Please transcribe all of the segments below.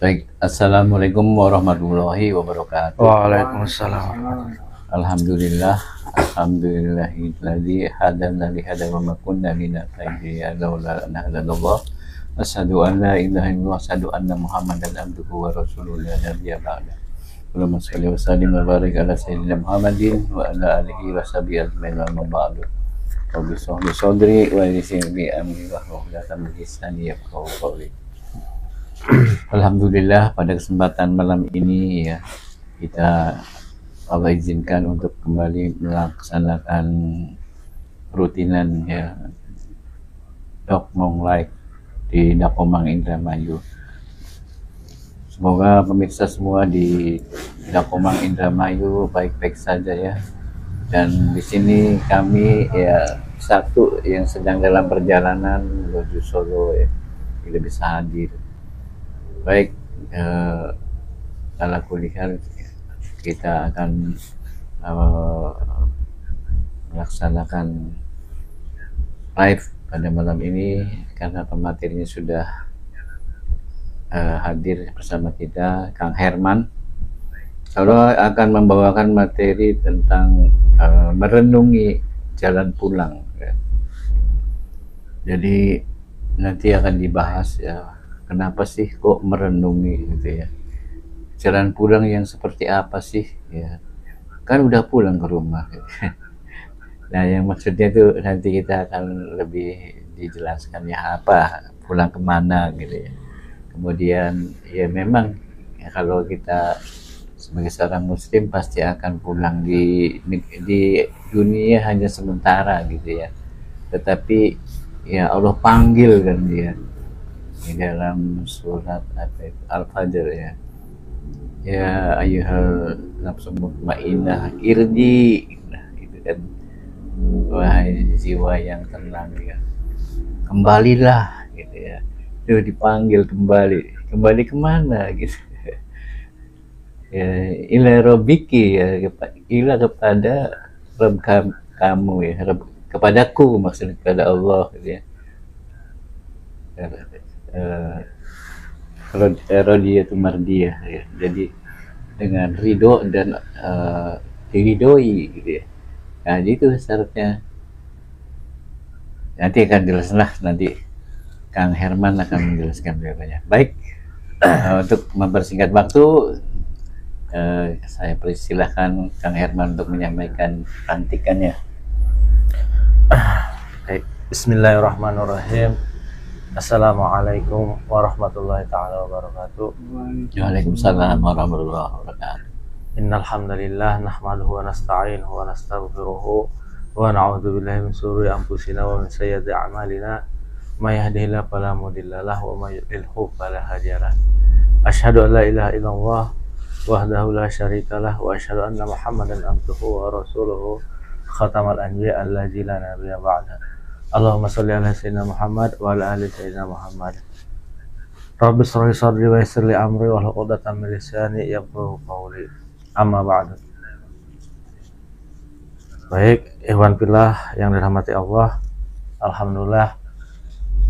Baik, Assalamualaikum warahmatullahi wabarakatuh. Waalaikumsalam. Alhamdulillah, alhamdulillahilladzi hadana li hada wa ma kunna linahtadiya laula an hadallah. Asyhadu an la ilaha illallah, asyhadu anna Muhammadan abduhu wa rasuluhu la nabiyya ba'da. Allahumma shalli wa sallim wa barik ala sayyidina Muhammadin wa ala alihi wa sahbihi ajmain wa ba'du. Rabbi shrah li sadri wa yassir li amri wahlul 'uqdatam min lisani yafqahu qawli. Alhamdulillah, pada kesempatan malam ini ya kita Allah izinkan untuk kembali melaksanakan rutinan ya Dokmong Live di Dakomang Indramayu. Semoga pemirsa semua di Dakomang Indramayu baik-baik saja ya. Dan di sini kami ya satu yang sedang dalam perjalanan menuju Solo ya tidak bisa hadir. Baik, ala kulihal kita akan melaksanakan live pada malam ini karena pematerinya sudah hadir bersama kita, Kang Herman. Allah akan membawakan materi tentang merenungi jalan pulang ya. Jadi nanti akan dibahas ya, kenapa sih kok merenungi gitu ya, jalan pulang yang seperti apa sih ya, kan udah pulang ke rumah gitu. Nah yang maksudnya itu nanti kita akan lebih dijelaskan ya, apa pulang kemana gitu ya. Kemudian ya memang ya, kalau kita sebagai seorang muslim pasti akan pulang di dunia hanya sementara gitu ya, tetapi ya Allah panggil kan dia di dalam surat Al-Fajr ya, ya ayyuhal nafsul mutmainnah irji, nah itu kan, wahai jiwa yang tenang ya, kembalilah gitu ya. Itu dipanggil kembali kemana gitu ya, ila rabbiki ya, ila kepada Rabb kamu ya, Rabb, kepadaku maksudnya kepada Allah gitu ya. Radiyatu mardiyah ya, jadi dengan ridho dan diridhoi gitu ya. Nah itu syaratnya, nanti akan jelaslah, nanti Kang Herman akan menjelaskan berikutnya. Baik, untuk mempersingkat waktu saya persilahkan Kang Herman untuk menyampaikan pelantikannya. Baik, bismillahirrahmanirrahim. Assalamualaikum warahmatullahi ta'ala wabarakatuh. Waalaikumsalam warahmatullahi wabarakatuh. Innal hamdalillah nahmaduhu wa nasta'inuhu wa nastaghfiruhu wa na'udzu billahi min shururi anfusina wa min sayyiati a'malina. May yahdihillahu fala mudilla lahu wa may yudlilhu fala hadiyalah. Asyhadu an la ilaha illallah wahdahu la syarikalah wa asyhadu anna Muhammadan abduhu wa rasuluhu khatamal anbiya allazi la nabiyya ba'da. Allahumma sholli ala sayyidina Muhammad wa ala ali sayyidina Muhammad. Rabbi shrah li sadri wa yassir li amri wahlul 'uqdatam min lisani yafqahu qawli. Amma ba'du. Baik, ikhwan fillah yang dirahmati Allah, alhamdulillah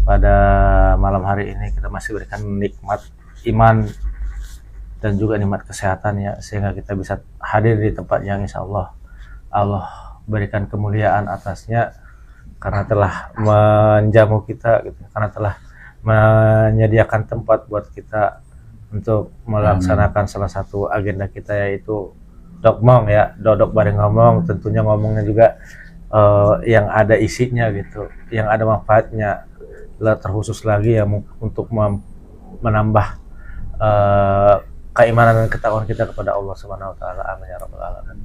pada malam hari ini kita masih berikan nikmat iman dan juga nikmat kesehatan ya, sehingga kita bisa hadir di tempat yang insya Allah berikan kemuliaan atasnya, karena telah menjamu kita gitu, karena telah menyediakan tempat buat kita untuk melaksanakan salah satu agenda kita, yaitu Dokmong ya, dodok bareng ngomong. Tentunya ngomongnya juga yang ada isinya gitu, yang ada manfaatnya, terkhusus lagi ya untuk menambah keimanan dan ketakwaan kita kepada Allah Subhanahu wa taala. Amin ya rabbal alamin.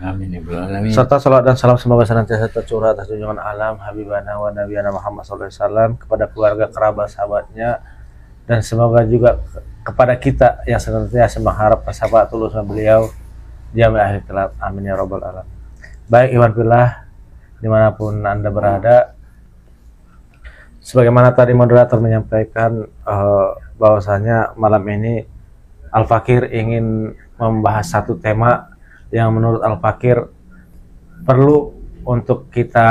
Amin ya rabbal alamin. Serta salawat dan salam semoga senantiasa tercurah atas junjungan alam habibana wa nabiyana Muhammad sallallahu alaihi wasallam, kepada keluarga, kerabat, sahabatnya, dan semoga juga kepada kita yang senantiasa mengharap syafaat tulus beliau di akhir kelak. Amin ya rabbal alamin. Baik, ikhwan fillah dimanapun Anda berada, sebagaimana tadi moderator menyampaikan bahwasanya malam ini Al-Fakir ingin membahas satu tema yang menurut Al-Fakir perlu untuk kita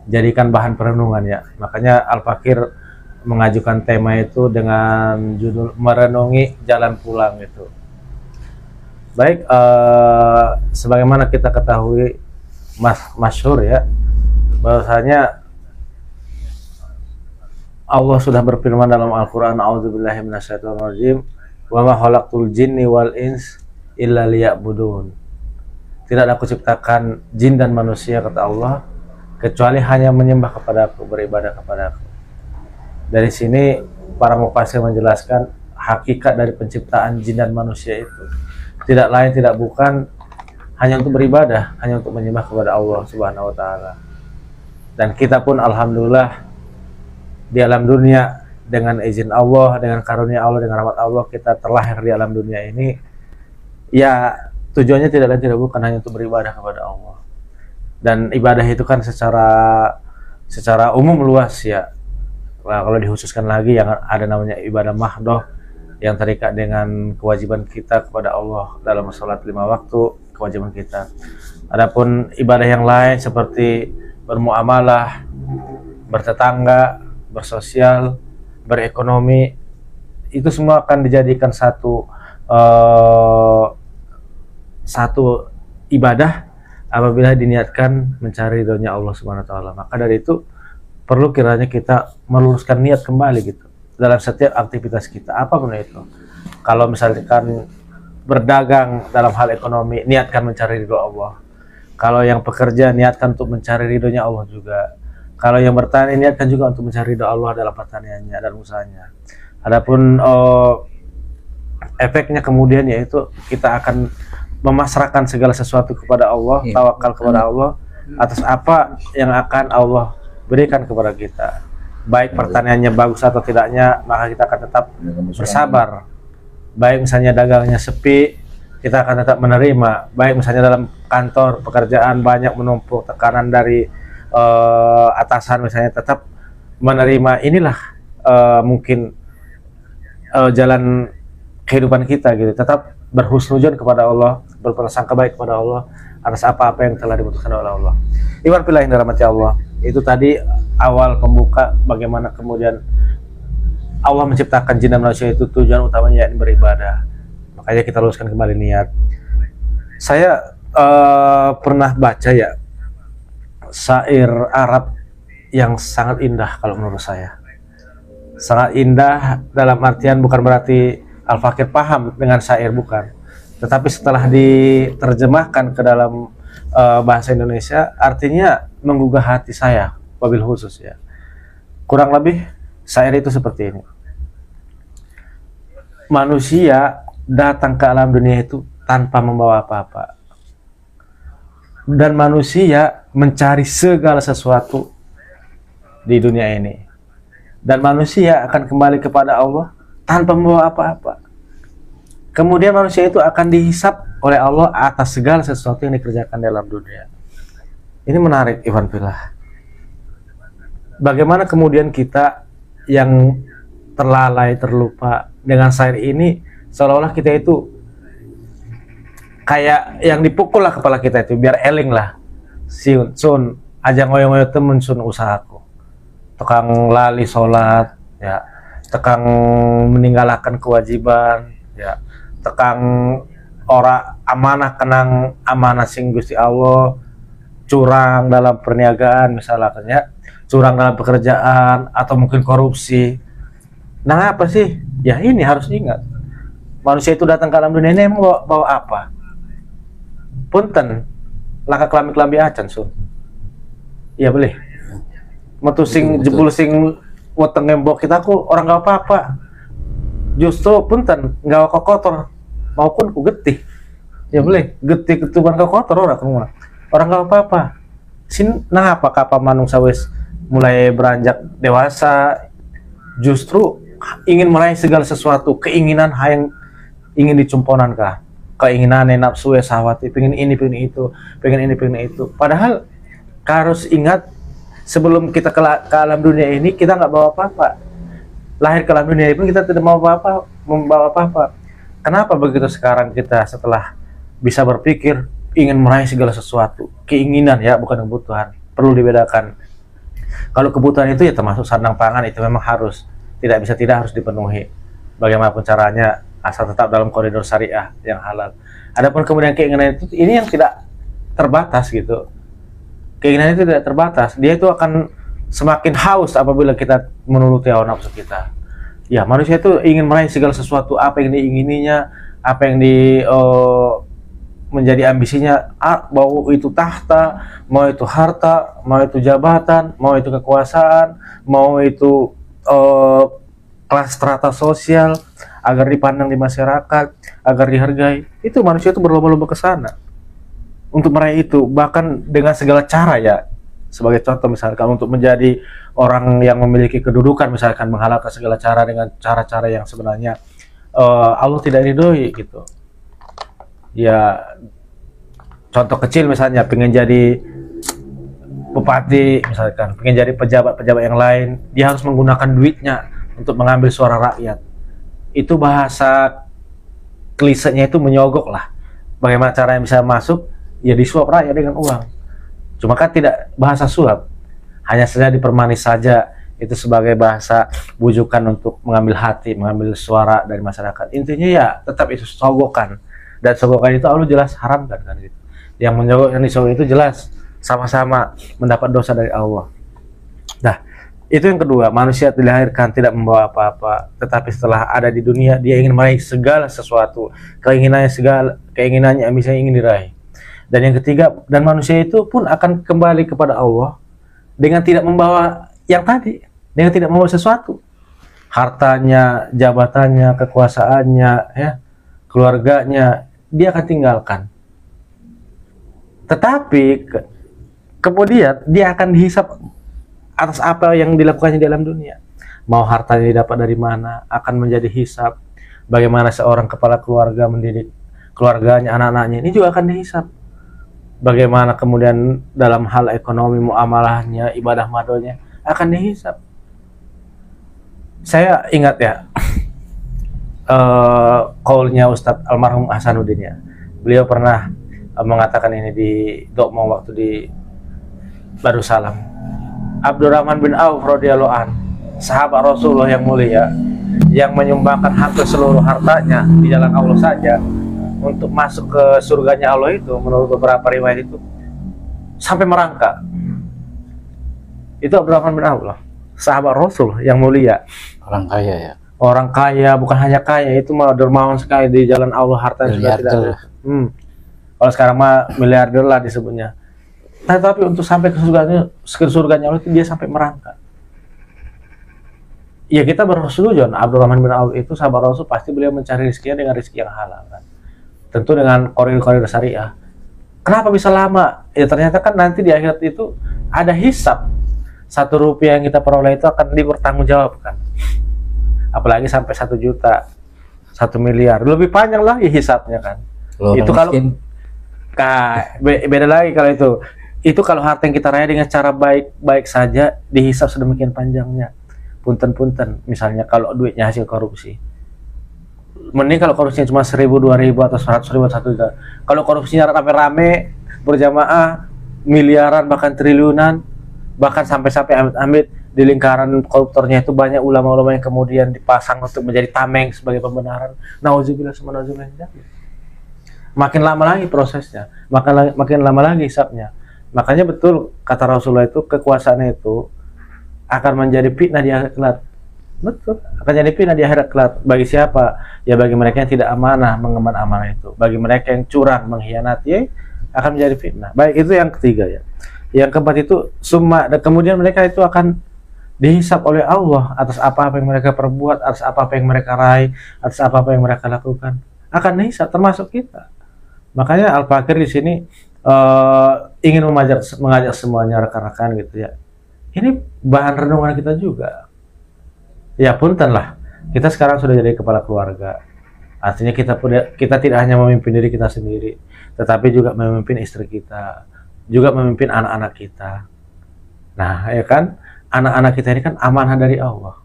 jadikan bahan perenungan ya. Makanya Al-Fakir mengajukan tema itu dengan judul merenungi jalan pulang itu. Baik, sebagaimana kita ketahui masyhur ya, bahwasanya Allah sudah berfirman dalam Al-Quran, A'udzubillahi minasyaitonirrajim, wa ma khalaqtul jinni wal ins illa liya'budun. Tidaklah aku ciptakan jin dan manusia, kata Allah, kecuali hanya menyembah kepadaku, beribadah kepadaku. Dari sini para mufassir menjelaskan hakikat dari penciptaan jin dan manusia itu tidak lain tidak bukan hanya untuk beribadah, hanya untuk menyembah kepada Allah Subhanahu wa taala. Dan kita pun alhamdulillah di alam dunia dengan izin Allah, dengan karunia Allah, dengan rahmat Allah, kita terlahir di alam dunia ini ya tujuannya tidak lain tidak bukan hanya untuk beribadah kepada Allah. Dan ibadah itu kan secara umum luas ya. Nah, kalau dikhususkan lagi yang ada namanya ibadah mahdoh yang terikat dengan kewajiban kita kepada Allah dalam sholat 5 waktu, kewajiban kita. Adapun ibadah yang lain seperti bermuamalah, bertetangga, bersosial, berekonomi, itu semua akan dijadikan satu ibadah apabila diniatkan mencari ridhonya Allah Subhanahu wa taala. Maka dari itu perlu kiranya kita meluruskan niat kembali gitu dalam setiap aktivitas kita, apapun itu. Kalau misalkan berdagang dalam hal ekonomi, niatkan mencari ridho Allah. Kalau yang pekerja, niatkan untuk mencari ridhonya Allah juga. Kalau yang bertani, niatkan juga untuk mencari ridho Allah dalam pertaniannya dan usahanya. Adapun efeknya kemudian yaitu kita akan memasrahkan segala sesuatu kepada Allah, tawakal kepada Allah atas apa yang akan Allah berikan kepada kita. Baik pertaniannya bagus atau tidaknya, maka kita akan tetap bersabar. Baik misalnya dagangnya sepi, kita akan tetap menerima. Baik misalnya dalam kantor pekerjaan banyak menumpuk tekanan dari atasan, misalnya tetap menerima. Inilah mungkin jalan kehidupan kita gitu. Tetap berhusnudzon kepada Allah, berprasangka baik kepada Allah atas apa-apa yang telah diputuskan oleh Allah. Iman pilih yang dirahmati Allah. Itu tadi awal pembuka bagaimana kemudian Allah menciptakan jin dan manusia itu tujuan utamanya yakni beribadah. Makanya kita luruskan kembali niat. Saya pernah baca ya syair Arab yang sangat indah kalau menurut saya. Sangat indah dalam artian bukan berarti Al-Fakir paham dengan syair, bukan. Tetapi setelah diterjemahkan ke dalam bahasa Indonesia, artinya menggugah hati saya, wabil khusus ya. Kurang lebih syair itu seperti ini. Manusia datang ke alam dunia itu tanpa membawa apa-apa. Dan manusia mencari segala sesuatu di dunia ini. Dan manusia akan kembali kepada Allah tanpa membawa apa-apa. Kemudian manusia itu akan dihisap oleh Allah atas segala sesuatu yang dikerjakan dalam dunia. Ini menarik, Iwan Filah. Bagaimana kemudian kita yang terlalai, terlupa dengan syair ini, seolah-olah kita itu kayak yang dipukul lah kepala kita itu, biar eling lah. Sun, aja ngoyo-ngoyo temen sun usahaku. Tukang lali sholat, ya. Tekang meninggalkan kewajiban, ya. Tekang ora amanah kenang amanah sing Gusti Allah, curang dalam perniagaan misalnya ya, curang dalam pekerjaan atau mungkin korupsi. Nah apa sih? Ya ini harus ingat, manusia itu datang ke alam dunia ini emang bawa apa? Punten, laka kelambi acan sun. Iya boleh. Metu sing jebul sing weteng ngembok kita aku orang gak apa-apa. Justru punten nggak kotor maupun ku getih. Ya boleh, getih ketuban ke kotor orang rumah. Orang nggak apa-apa. Sin nah apa kapa manungsa wis mulai beranjak dewasa justru ingin meraih segala sesuatu, keinginan yang ingin dicumponan kah? Keinginan nafsu sahwati, pengen ini, pengen itu, pengen ini, pengen itu. Padahal harus ingat sebelum kita ke alam dunia ini kita nggak bawa apa-apa. Lahir ke alam dunia pun kita tidak mau membawa apa-apa. Kenapa begitu sekarang kita setelah bisa berpikir ingin meraih segala sesuatu, keinginan ya, bukan kebutuhan. Perlu dibedakan. Kalau kebutuhan itu ya termasuk sandang pangan, itu memang harus. tidak bisa tidak harus dipenuhi. Bagaimanapun caranya, asal tetap dalam koridor syariah yang halal. Adapun kemudian keinginan itu, ini yang tidak terbatas gitu. Keinginan itu tidak terbatas. Dia itu akan semakin haus apabila kita menuruti hawa nafsu kita. Ya, manusia itu ingin meraih segala sesuatu, apa yang diingininya, apa yang menjadi ambisinya, mau itu tahta, mau itu harta, mau itu jabatan, mau itu kekuasaan, mau itu kelas strata sosial, agar dipandang di masyarakat, agar dihargai. Itu manusia itu berlomba-lomba ke sana untuk meraih itu, bahkan dengan segala cara ya. Sebagai contoh misalkan untuk menjadi orang yang memiliki kedudukan, misalkan menghalalkan segala cara dengan cara-cara yang sebenarnya Allah tidak ridhoi gitu. Ya, contoh kecil misalnya pengen jadi bupati misalkan, pengen jadi pejabat-pejabat yang lain, dia harus menggunakan duitnya untuk mengambil suara rakyat. Itu bahasa klisenya itu menyogok lah. Bagaimana caranya bisa masuk? Ya disuap rakyat dengan uang. Cuma kan tidak bahasa suap, hanya saja dipermanis saja, itu sebagai bahasa bujukan untuk mengambil hati, mengambil suara dari masyarakat. Intinya ya tetap itu sogokan, dan sogokan itu Allah jelas haramkan kan gitu. Yang menyogok yang disogok itu jelas sama-sama mendapat dosa dari Allah. Nah, itu yang kedua, manusia dilahirkan tidak membawa apa-apa, tetapi setelah ada di dunia dia ingin meraih segala sesuatu, keinginannya ambisinya ingin diraih. Dan yang ketiga, dan manusia itu pun akan kembali kepada Allah dengan tidak membawa yang tadi, dengan tidak membawa sesuatu, hartanya, jabatannya, kekuasaannya, ya, keluarganya, dia akan tinggalkan. Tetapi kemudian dia akan dihisap atas apa yang dilakukannya di dalam dunia. Mau hartanya didapat dari mana, akan menjadi hisap. Bagaimana seorang kepala keluarga mendidik keluarganya, anak-anaknya, ini juga akan dihisap. Bagaimana kemudian dalam hal ekonomi, muamalahnya, ibadah madonya akan dihisap. Saya ingat ya qaulnya Ustadz almarhum Hasanuddin ya. Beliau pernah mengatakan ini di Dokmo waktu di Darussalam. Abdurrahman bin Auf radhiyallahu an, sahabat Rasulullah yang mulia, yang menyumbangkan hampir seluruh hartanya di jalan Allah saja untuk masuk ke surganya Allah itu, menurut beberapa riwayat itu sampai merangkak. Itu Abdurrahman bin Auf, sahabat Rasul yang mulia, Orang kaya ya. orang kaya, bukan hanya kaya, itu mah dermawan sekali di jalan Allah, hartanya sudah tidak ada. Kalau sekarang mah miliarder lah disebutnya. Tapi untuk sampai ke surganya Allah itu dia sampai merangkak. Ya kita bersujudan, Abdurrahman bin Auf itu sahabat Rasul, pasti beliau mencari rezekinya dengan rezeki yang halal kan. Tentu dengan koridor syariah. Kenapa bisa lama? Ya ternyata kan nanti di akhirat itu ada hisab. 1 rupiah yang kita peroleh itu akan dipertanggungjawabkan. Apalagi sampai 1 juta, 1 miliar, lebih panjang lagi hisabnya kan. Itu kalau beda lagi kalau itu. Itu kalau harta yang kita raih dengan cara baik-baik saja dihisab sedemikian panjangnya. Punten-punten, misalnya kalau duitnya hasil korupsi. Mending kalau korupsinya cuma 1.000, 2.000 atau 100.000, 1 juta. Kalau korupsinya rame-rame, berjamaah, miliaran bahkan triliunan, bahkan sampai-sampai amit-amit di lingkaran koruptornya itu banyak ulama-ulama yang kemudian dipasang untuk menjadi tameng sebagai pembenaran. Nauzubillah summa nauzubillah. Makin lama lagi prosesnya, makin lama lagi hisabnya. Makanya betul kata Rasulullah itu, kekuasaannya itu akan menjadi fitnah di akhirat kelak. Betul, akan jadi fitnah di akhirat kelak. Bagi siapa? Ya bagi mereka yang tidak amanah mengemban amanah itu. Bagi mereka yang curang, mengkhianati, akan menjadi fitnah. Baik, itu yang ketiga ya. Yang keempat itu summa, dan kemudian mereka itu akan dihisab oleh Allah atas apa-apa yang mereka perbuat, atas apa-apa yang mereka raih, atas apa-apa yang mereka lakukan. Akan dihisab, termasuk kita. Makanya Al-Fakir di sini ingin mengajak semuanya rekan-rekan gitu ya. Ini bahan renungan kita juga. Ya punten lah, kita sekarang sudah jadi kepala keluarga. Artinya kita tidak hanya memimpin diri kita sendiri, tetapi juga memimpin istri kita, juga memimpin anak-anak kita. Nah, ya kan, anak-anak kita ini kan amanah dari Allah.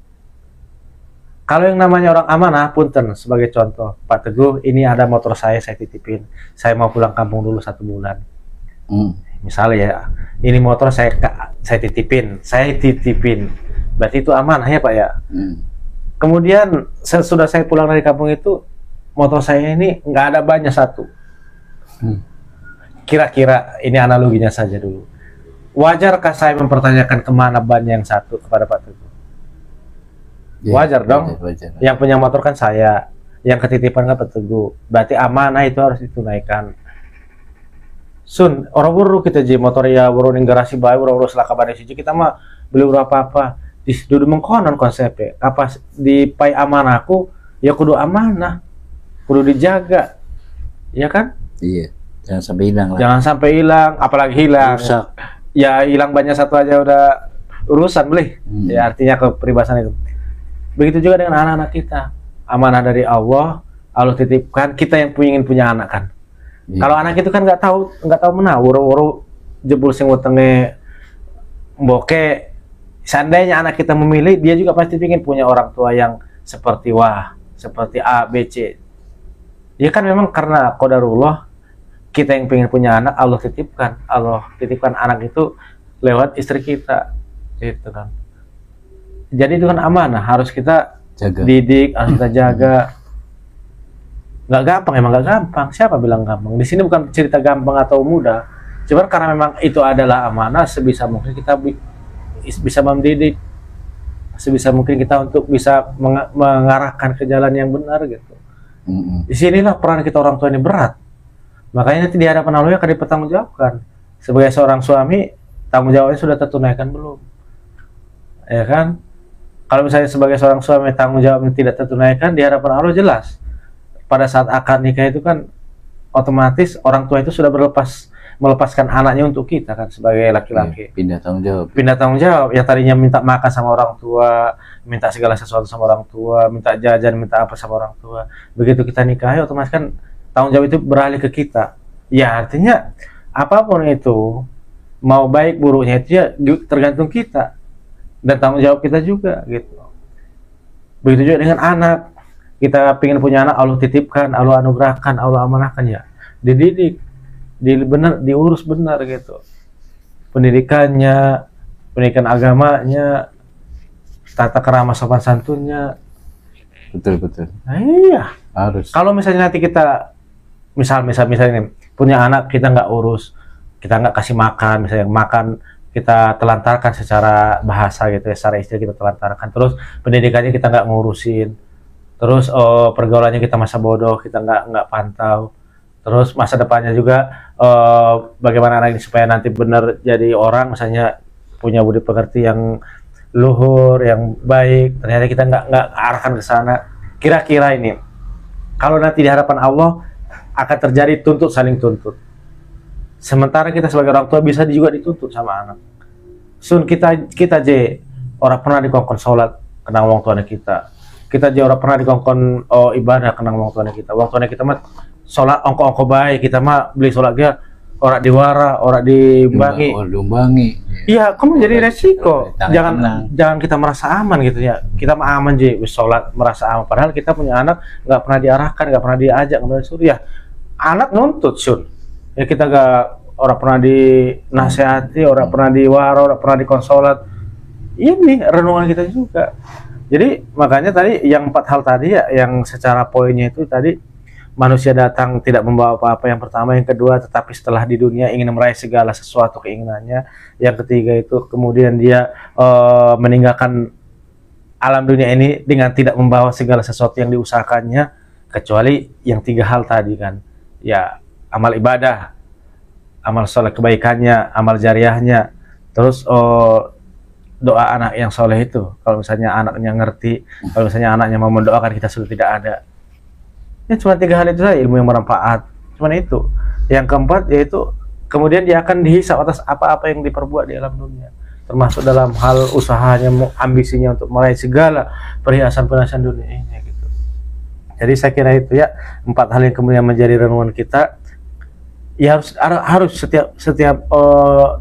Kalau yang namanya orang amanah, punten, sebagai contoh, Pak Teguh, ini ada motor saya titipin, saya mau pulang kampung dulu 1 bulan. Misalnya ya, ini motor saya titipin, berarti itu amanah ya Pak ya. Kemudian sesudah saya pulang dari kampung itu, motor saya ini nggak ada bannya satu. Kira-kira ini analoginya saja dulu. Wajarkah saya mempertanyakan kemana ban yang satu kepada Pak Teguh? Wajar dong. Wajar. Yang punya motor kan saya, yang ketitipan kan Pak Teguh. Berarti amanah itu harus ditunaikan. Sun, orang buru kita ji motor ya buru ning garasi bae, buru selaka ban siji kita mah beli berapa apa. Di dudu mengkonon konsepnya. Kapas di pai amanahku ya kudu amanah. Kudu dijaga. Iya kan? Iya. Jangan sampai hilang lah. Jangan sampai hilang, apalagi hilang. Rusak. Ya hilang banyak satu aja udah urusan beli. Ya artinya kepribasan itu. Begitu juga dengan anak-anak kita. Amanah dari Allah, Allah titipkan, kita yang ingin punya anak kan. Iya. Kalau anak itu kan nggak tahu menawur, wuru jebul sing wetenge mboke. Seandainya anak kita memilih, dia juga pasti ingin punya orang tua yang seperti seperti A, B, C. Ya kan memang karena qadarullah, kita yang pengen punya anak, Allah titipkan anak itu lewat istri kita, gitu kan. Jadi itu kan amanah, harus kita didik, harus kita jaga. Nggak gampang, emang nggak gampang. Siapa bilang gampang? Di sini bukan cerita gampang atau mudah. Cuman karena memang itu adalah amanah, sebisa mungkin kita bisa mendidik, sebisa mungkin kita untuk bisa mengarahkan ke jalan yang benar gitu. Di sinilah peran kita orang tua ini berat. Makanya nanti di hadapan Allah akan dipertanggungjawabkan. Sebagai seorang suami, tanggung jawabnya sudah tertunaikan belum? Ya kan? Kalau misalnya sebagai seorang suami tanggung jawabnya tidak tertunaikan, di hadapan Allah jelas. Pada saat akad nikah itu kan otomatis orang tua itu sudah melepaskan anaknya untuk kita kan sebagai laki-laki. Pindah tanggung jawab. Pindah tanggung jawab. Ya tadinya minta makan sama orang tua, minta segala sesuatu sama orang tua, minta jajan, minta apa sama orang tua. Begitu kita nikahi, otomatis kan tanggung jawab itu beralih ke kita. Ya artinya apapun itu, mau baik buruknya itu ya tergantung kita dan tanggung jawab kita juga gitu. Begitu juga dengan anak. Kita ingin punya anak, Allah titipkan, Allah anugerahkan, Allah amanahkan ya. Dididik, diurus benar gitu. Pendidikannya, pendidikan agamanya, tata kerama sopan santunnya. Betul. Nah, iya. Harus. Kalau misalnya nanti kita misalnya punya anak kita nggak urus, kita nggak kasih makan, misalnya makan kita telantarkan secara bahasa gitu ya, secara istilah kita telantarkan, terus pendidikannya kita nggak ngurusin, terus pergaulannya kita masa bodoh, kita nggak pantau, terus masa depannya juga bagaimana anak ini supaya nanti benar jadi orang, misalnya punya budi pekerti yang luhur, yang baik, ternyata kita nggak arahkan ke sana. Kira-kira ini kalau nanti di hadapan Allah akan terjadi saling tuntut. Sementara kita sebagai orang tua bisa juga dituntut sama anak. Kita je orang pernah dikongkon sholat kena wong tuanya kita. Kita je orang pernah dikongkon ibadah kena wong tuanya kita. Wong tuanya kita mah sholat ongko baik, kita mah beli sholat dia orang diwara, orang diumbangi. Iya, kamu jadi resiko. Jangan kita merasa aman gitu ya. Kita mah aman je sholat merasa aman. Padahal kita punya anak nggak pernah diarahkan, nggak pernah diajak, nggak pernah disuruh ya. Anak nuntut ya kita orang pernah dinasehati, orang pernah diwara, orang pernah dikonsolat. Ini renungan kita juga. Jadi makanya tadi yang 4 hal tadi ya, yang secara poinnya itu tadi, manusia datang tidak membawa apa-apa, yang pertama, yang kedua tetapi setelah di dunia ingin meraih segala sesuatu keinginannya, yang ketiga itu kemudian dia meninggalkan alam dunia ini dengan tidak membawa segala sesuatu yang diusahakannya, kecuali yang 3 hal tadi kan. Ya, amal ibadah, amal soleh kebaikannya, amal jariahnya, terus doa anak yang soleh itu. Kalau misalnya anaknya ngerti, kalau misalnya anaknya mau mendoakan, kita sudah tidak ada. Ya cuma 3 hal itu saja, ilmu yang bermanfaat. Cuma itu. Yang keempat yaitu kemudian dia akan dihisab atas apa-apa yang diperbuat di alam dunia, termasuk dalam hal usahanya, ambisinya untuk meraih segala perhiasan dunia ini gitu. Jadi saya kira itu ya 4 hal yang kemudian menjadi renungan kita. Ya harus setiap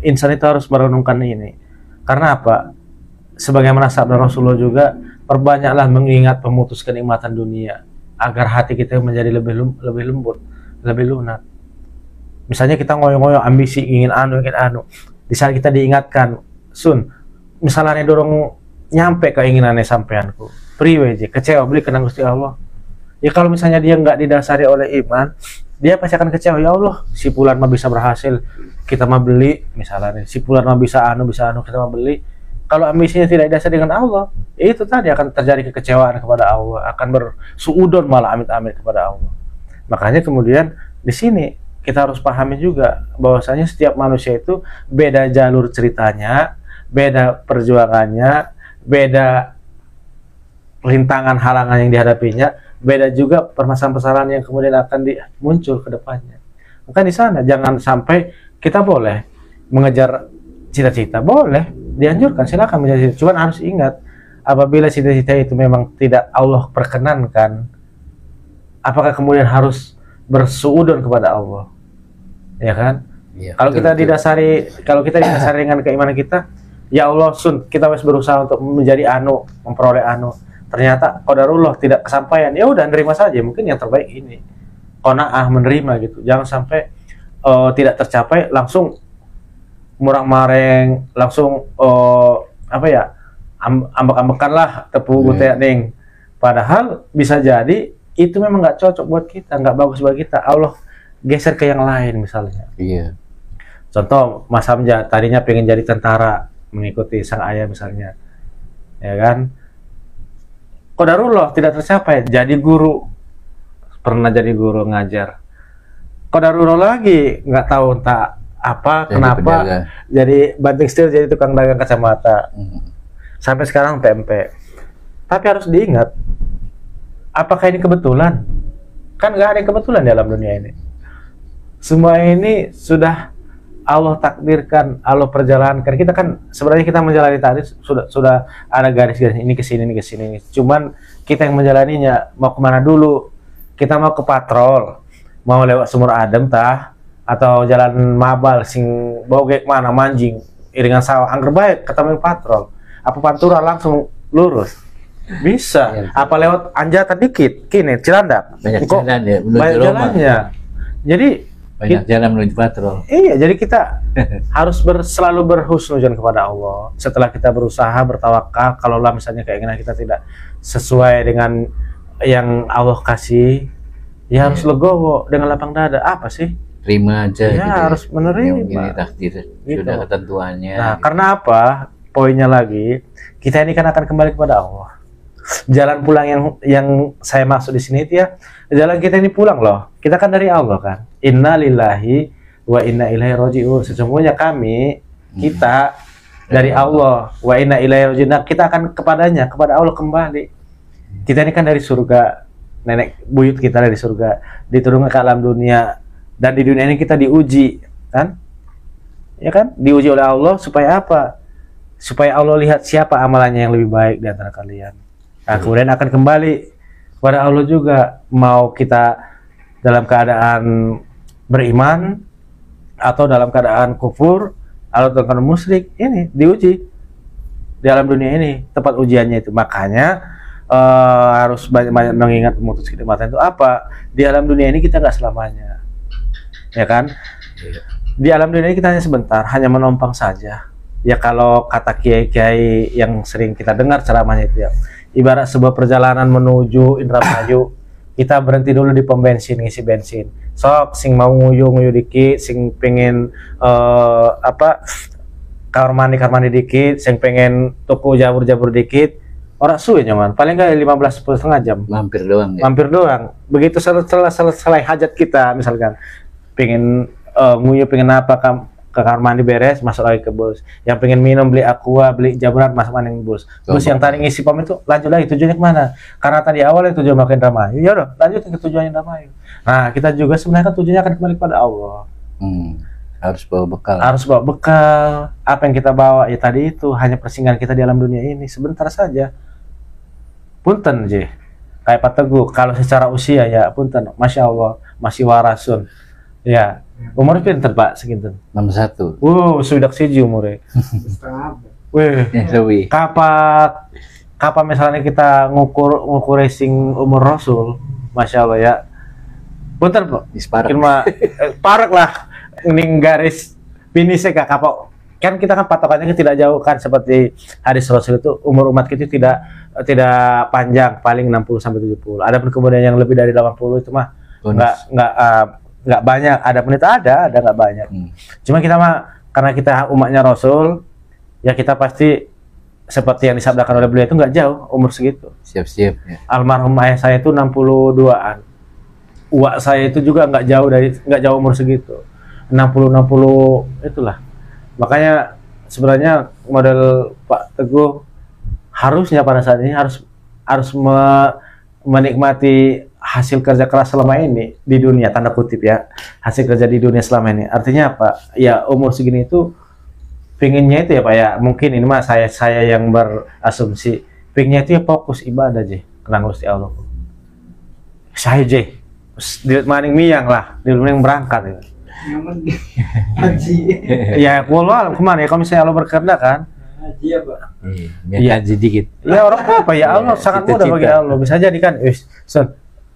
insan itu harus merenungkan ini. Karena apa? Sebagaimana sabda Rasulullah juga, perbanyaklah mengingat pemutus kenikmatan dunia agar hati kita menjadi lebih lembut, lebih lunak. Misalnya kita ngoyo-ngoyo ambisi ingin anu. Di saat kita diingatkan, misalnya dorong nyampe keinginannya sampeanku. priwe je kecewa beli kena Gusti Allah. Ya kalau misalnya dia nggak didasari oleh iman, dia pasti akan kecewa. Ya Allah, si Fulan mah bisa berhasil, kita mah beli misalnya nih. Si Fulan mah bisa anu, kita mah beli. Kalau ambisinya tidak didasari dengan Allah, itu tadi akan terjadi kekecewaan kepada Allah, akan bersuudon malah amit-amit kepada Allah. Makanya kemudian di sini kita harus pahami juga bahwasanya setiap manusia itu beda jalur ceritanya, beda perjuangannya, beda rintangan halangan yang dihadapinya, beda juga permasalahan-permasalahan yang kemudian akan muncul ke depannya. Maka di sana jangan sampai kita boleh mengejar cita-cita, boleh dianjurkan, silakan mengejar cita-cita. Cuman harus ingat, apabila cita-cita itu memang tidak Allah perkenankan, apakah kemudian harus bersuudon kepada Allah? Ya kan? Ya, kalau kita didasari dengan keimanan kita, ya Allah sun, kita harus berusaha untuk menjadi anu, memperoleh anu. Ternyata qadarullah tidak kesampaian, ya udah nerima saja, mungkin yang terbaik ini. Qanaah, menerima gitu. Jangan sampai tidak tercapai langsung murang-mareng, langsung ambek-ambekan lah tepuk gutek ning. Padahal bisa jadi itu memang nggak cocok buat kita, nggak bagus buat kita. Allah geser ke yang lain misalnya. Iya. Contoh Mas Hamzah tadinya pengen jadi tentara, mengikuti sang ayah misalnya, ya kan? Qadarullah tidak tercapai, jadi guru, pernah jadi guru ngajar. Qadarullah lagi nggak tahu entah apa, jadi kenapa penjaga. Jadi banting setir, jadi tukang dagang kacamata, sampai sekarang PMP. Tapi harus diingat, apakah ini kebetulan? Kan nggak ada yang kebetulan di alam dunia ini. Semua ini sudah Allah takdirkan, Allah perjalankan. Kita kan sebenarnya kita menjalani tadi sudah ada garis-garis ini ke sini, ini ke sini. Cuman kita yang menjalaninya mau kemana dulu? Kita mau ke patrol, mau lewat sumur adem tah, atau jalan mabal sing bogek mana manjing iringan sawah. Angger baik ketemu patrol. Apa pantura langsung lurus? Bisa. Ya, apa lewat anjatan dikit, kini Cilandak. Banyak jalan ya, banyak jalannya. Jadi banyak jalan menuju patrol. Iya, jadi kita harus selalu berhusnuzon kepada Allah. Setelah kita berusaha bertawakal, kalau lah misalnya keinginan kita tidak sesuai dengan yang Allah kasih, ya harus legowo dengan lapang dada. Apa sih? Terima aja. Ya, gitu, harus menerima. Ini takdir, gitu. Sudah ketentuannya. Nah, gitu. Karena apa? Poinnya lagi, kita ini kan akan kembali kepada Allah. Jalan pulang yang saya maksud di sini itu ya, jalan kita ini pulang loh. Kita kan dari Allah kan. Inna lillahi wa inna ilaihi raji'un. Sesungguhnya kita dari Allah, wa inna ilaihi raji'un. Kita akan kepadanya, kepada Allah kembali. Kita ini kan dari surga, nenek buyut kita dari surga, diturunkan ke alam dunia, dan di dunia ini kita diuji, kan? Ya kan? Diuji oleh Allah supaya apa? Supaya Allah lihat siapa amalannya yang lebih baik di antara kalian. Nah, kemudian akan kembali kepada Allah juga, mau kita dalam keadaan beriman atau dalam keadaan kufur atau dalam keadaan musyrik, ini diuji di alam dunia ini, tempat ujiannya itu. Makanya harus banyak-banyak mengingat memutus kenikmatan itu apa? Di alam dunia ini kita nggak selamanya, ya kan? Di alam dunia ini kita hanya sebentar, hanya menumpang saja. Ya kalau kata kiai-kiai yang sering kita dengar ceramahnya itu ya, ibarat sebuah perjalanan menuju Indramayu, kita berhenti dulu di pom bensin ngisi bensin. Sok sing mau nguyu dikit, sing pengen kamar mandi dikit, sing pengen toko jabur dikit, orang suwe nyaman. Paling nggak 15 setengah jam. Mampir doang. Ya? Mampir doang. Begitu selesai hajat kita, misalkan pengen nguyu, pengen apa ke kamar mandi beres, masuk lagi ke bus. Yang pengen minum, beli aqua, beli jamuran, masuk maning bus. Bus yang tadi ngisi pom itu lanjut lagi, tujuannya kemana? Karena tadi awalnya tujuan makin Indramayu, ya udah lanjut ke tujuan Indramayu. Nah, kita juga sebenarnya kan tujuannya akan kembali kepada Allah. Harus bawa bekal. Harus bawa bekal. Apa yang kita bawa ya tadi itu hanya persinggahan kita di alam dunia ini sebentar saja. Punten je. Kayak Pak Teguh, kalau secara usia ya punten, masya Allah masih warasun. Ya. Umur pinter Pak segitu. 61. Sudah siji umurnya. Wih. Kapan misalnya kita ngukur racing umur Rasul, masya Allah ya. Punten Pak. Isparak. Parak lah. Ning garis finishnya kak kapok kan kita kan patokannya kan tidak jauh kan, seperti hadis Rasul itu umur umat kita tidak panjang, paling 60 sampai 70. Adapun kemudian yang lebih dari 80 itu mah nggak banyak. Adapun itu ada nggak banyak. Cuma kita mah karena kita umatnya Rasul, ya kita pasti seperti yang disabdakan oleh beliau itu nggak jauh umur segitu. Siap-siap ya. Almarhum ayah saya itu 62-an. Uak saya itu juga nggak jauh umur segitu. 60 itulah. Makanya sebenarnya model Pak Teguh harusnya pada saat ini harus menikmati hasil kerja keras selama ini di dunia, tanda kutip ya, hasil kerja di dunia selama ini. Artinya apa? Ya umur segini itu pinginnya itu ya Pak ya, mungkin ini mah saya yang berasumsi, pinginnya itu ya fokus ibadah aja, kenang Gusti Allah. Saya aja, di maning miang lah, di maning berangkat ya. Haji. Ya, walau kemana ya, kalau misalnya Allah berkehendak kan. Haji ya Pak. Iya, haji dikit. Ya orang apa ya, Allah sangat mudah bagi Allah. Bisa jadi kan,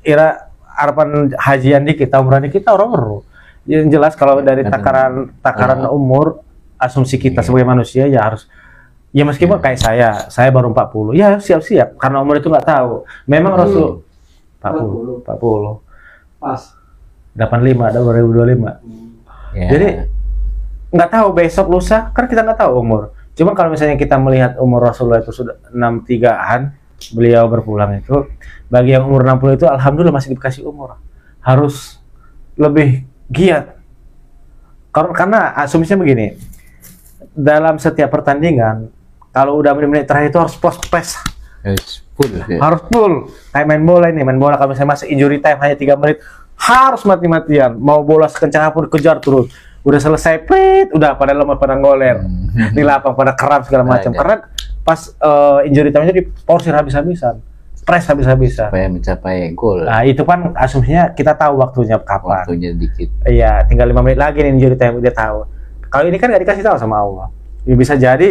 ira harapan hajian dikit, umrah dikit orang baru. Yang jelas kalau dari takaran umur, asumsi kita sebagai manusia ya harus, ya meskipun kayak saya baru 40, ya siap-siap karena umur itu nggak tahu. Memang Rasul 40. Pas 85 ada 2025. Ya. Jadi nggak tahu besok lusa kan kita nggak tahu umur. Cuma kalau misalnya kita melihat umur Rasulullah itu sudah 63-an, beliau berpulang itu, bagi yang umur 60 itu alhamdulillah masih dikasih umur. Harus lebih giat. Karena asumsinya begini, dalam setiap pertandingan kalau udah menit-menit terakhir itu harus post-pace. Full, ya. Harus full. Kayak main bola kalau misalnya masih injury time hanya 3 menit, harus mati-matian. Mau bola sekencang apapun kejar terus. Udah selesai, prit, udah pada lemah, pada goler, di lapang, pada kram segala macam. Karena pas injury time-nya diporsir habis-habisan, press habis-habisan. Supaya mencapai gol. Nah itu kan asumsinya kita tahu waktunya kapan. Waktunya dikit. Iya, tinggal 5 menit lagi nih injury time, dia tahu. Kalau ini kan nggak dikasih tahu sama Allah. Ya, bisa jadi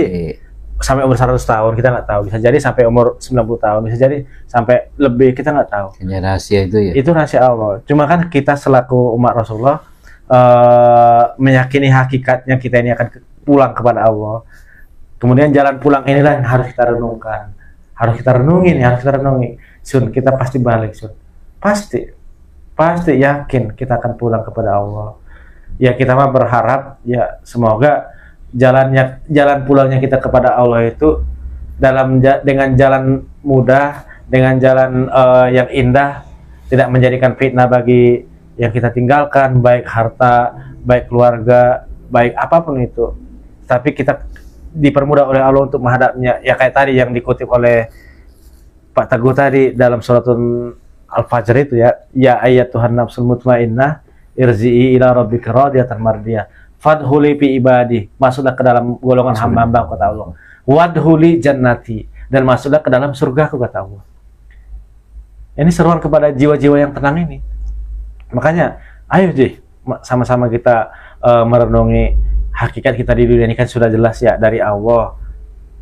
sampai umur 100 tahun kita nggak tahu, bisa jadi sampai umur 90 tahun, bisa jadi sampai lebih, kita nggak tahu. Hanya rahasia itu ya. Itu rahasia Allah. Cuma kan kita selaku umat Rasulullah meyakini hakikatnya kita ini akan pulang kepada Allah. Kemudian jalan pulang inilah yang harus kita renungkan, harus kita renungi. Sun, kita pasti balik, Sun. Pasti yakin kita akan pulang kepada Allah. Ya kita mah berharap ya semoga jalan pulangnya kita kepada Allah itu dengan jalan mudah, dengan jalan yang indah, tidak menjadikan fitnah bagi yang kita tinggalkan, baik harta, baik keluarga, baik apapun itu. Tapi kita dipermudah oleh Allah untuk menghadapnya. Ya kayak tadi yang dikutip oleh Pak Teguh tadi dalam suratul Al-Fajr itu ya, ya ayat Tuhan nafsul mutmainnah irzi'i ila rabbika radiyatan mardiyah fadhuli fi ibadi, masuklah ke dalam golongan hamba-hamba kata Allah. Wadhuli jannati, dan masuklah ke dalam surgaku kata Allah. Ini seruan kepada jiwa-jiwa yang tenang ini. Makanya ayo deh sama-sama kita merenungi hakikat kita di dunia ini kan sudah jelas ya dari Allah,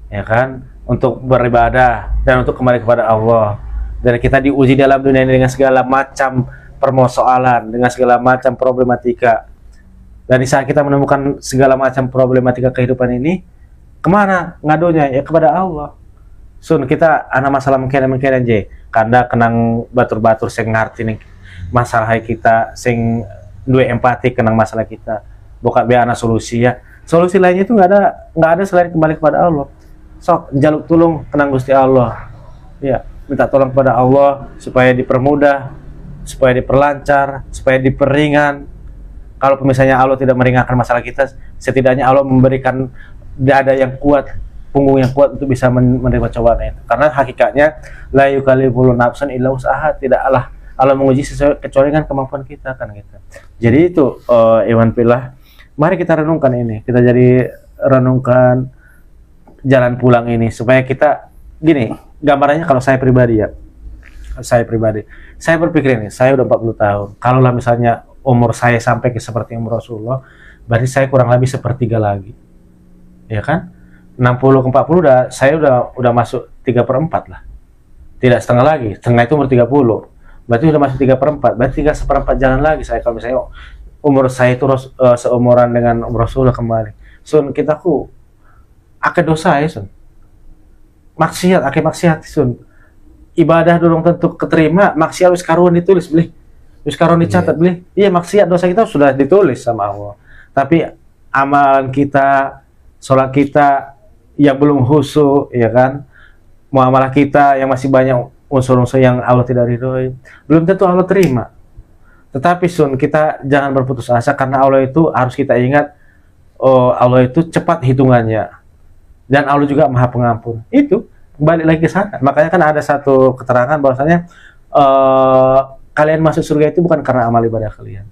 ya kan, untuk beribadah dan untuk kembali kepada Allah. Dan kita diuji dalam dunia ini dengan segala macam permasalahan, dengan segala macam problematika. Dan di saat kita menemukan segala macam problematika kehidupan ini, kemana ngadunya? Ya kepada Allah. Sun, kita anak masalah mungkin aja, karena kenang batur-batur sing ngerti nih masalah kita, sing duwe empati kenang masalah kita. Bukan biar anak solusi ya. Solusi lainnya itu nggak ada selain kembali kepada Allah. Sok jaluk tulung kenang Gusti Allah. Ya, minta tolong kepada Allah supaya dipermudah, supaya diperlancar, supaya diperingan. Kalau misalnya Allah tidak meringankan masalah kita, setidaknya Allah memberikan dada yang kuat, punggung yang kuat untuk bisa menerima cobaan itu. Karena hakikatnya la yukallifullahu nafsan illa wus'aha, tidaklah Allah menguji sesuai kecuali dengan kemampuan kita kan gitu. Jadi itu Iwan Pillah, mari kita renungkan ini, kita jadi renungkan jalan pulang ini supaya kita gini, gambarannya kalau saya pribadi ya. Saya berpikir ini, saya udah 40 tahun. Kalau lah misalnya umur saya sampai ke seperti umur Rasulullah, berarti saya kurang lebih sepertiga lagi. Ya kan? 60 ke 40 saya udah masuk 3/4 lah. Tidak setengah lagi, setengah itu umur 30. Berarti udah masuk 3/4, berarti 3/4 jalan lagi saya kalau misalnya umur saya itu seumuran dengan umur Rasulullah kembali. Sun kita ku ake dosa ya sun. Maksiat, ake maksiat sun. Ibadah dorong tentu keterima, maksiat wis karuan ditulis beli. Wis karuan dicatat beli. Iya maksiat dosa kita sudah ditulis sama Allah. Tapi amalan kita, sholat kita yang belum khusyuk, ya kan? Muamalah kita yang masih banyak unsur-unsur yang Allah tidak ridhoi, belum tentu Allah terima. Tetapi sun, kita jangan berputus asa karena Allah itu harus kita ingat, oh Allah itu cepat hitungannya dan Allah juga Maha Pengampun. Itu balik lagi ke sana. Makanya kan ada satu keterangan bahwasanya kalian masuk surga itu bukan karena amal ibadah kalian,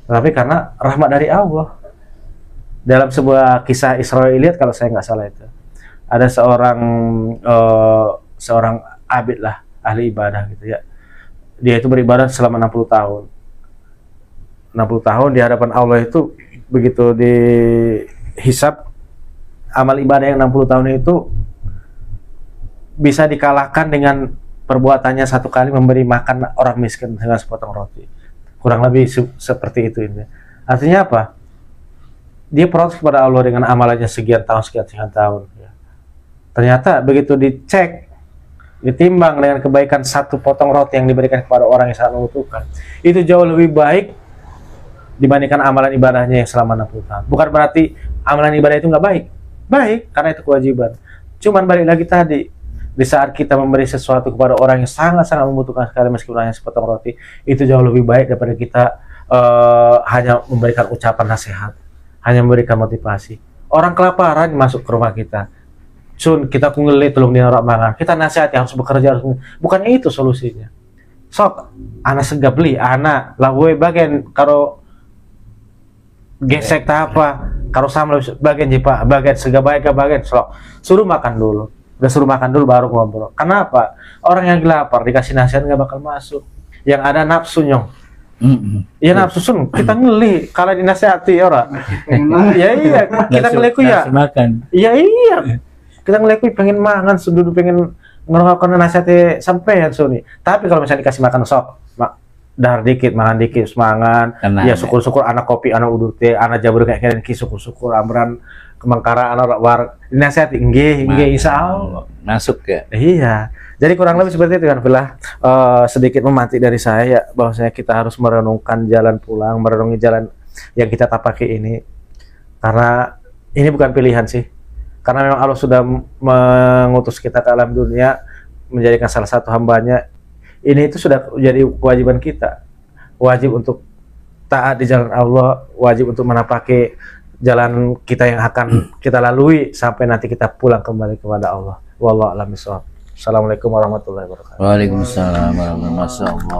tapi karena rahmat dari Allah. Dalam sebuah kisah Israiliyat kalau saya nggak salah itu ada seorang abid lah, ahli ibadah gitu ya. Dia itu beribadah selama 60 tahun. 60 tahun di hadapan Allah itu begitu dihisap amal ibadah yang 60 tahun itu bisa dikalahkan dengan perbuatannya satu kali memberi makan orang miskin dengan sepotong roti. Kurang lebih seperti itu ini. Artinya apa? Dia protes kepada Allah dengan amalannya sekian tahun ya. Ternyata begitu dicek, ditimbang dengan kebaikan satu potong roti yang diberikan kepada orang yang sangat membutuhkan, itu jauh lebih baik dibandingkan amalan ibadahnya yang selama 60 tahun. Bukan berarti amalan ibadah itu nggak baik. Baik, karena itu kewajiban. Cuman balik lagi tadi, di saat kita memberi sesuatu kepada orang yang sangat-sangat membutuhkan sekali meskipun hanya sepotong roti, itu jauh lebih baik daripada kita hanya memberikan ucapan nasihat, hanya memberikan motivasi. Orang kelaparan masuk ke rumah kita, Sun, kita kungelit tolong dinarak mangan, kita nasihati harus bekerja, harus, bukannya itu solusinya. Sok, anak segap beli, anak lah gue bagian karo gesek tak apa, karo sama bagian jipa, bagian segap bagian sok, suruh makan dulu, udah suruh makan dulu baru ngobrol. Kenapa? Orang yang lapar dikasih nasihat nggak bakal masuk, yang ada nafsu nyong. Iya nafsu sun, kita ngeli kalau dinasihati orang. Ya iya, kita ngeliku ya. Iya iya. Kita ngeliku pengen makan, duduk pengen ngerokok nasihati sampai Suni. Tapi kalau misalnya dikasih makan sok, dahar dikit, makan dikit, semangat. Ya syukur-syukur anak kopi, anak udut teh, anak jabur kayak kalian syukur-syukur amran kemangkara anak war dinasihati nggih insya Allah masuk ya. Iya. Jadi kurang lebih seperti itu kan Villa. Sedikit memantik dari saya bahwasanya kita harus merenungkan jalan pulang, merenungi jalan yang kita tapaki ini. Karena ini bukan pilihan sih. Karena memang Allah sudah mengutus kita ke alam dunia menjadikan salah satu hambanya. Ini itu sudah jadi kewajiban kita. Wajib untuk taat di jalan Allah, wajib untuk menapaki jalan kita yang akan kita lalui sampai nanti kita pulang kembali kepada Allah. Wallahu a'lam bishawab. Assalamualaikum warahmatullahi wabarakatuh. Waalaikumsalam warahmatullahi wabarakatuh.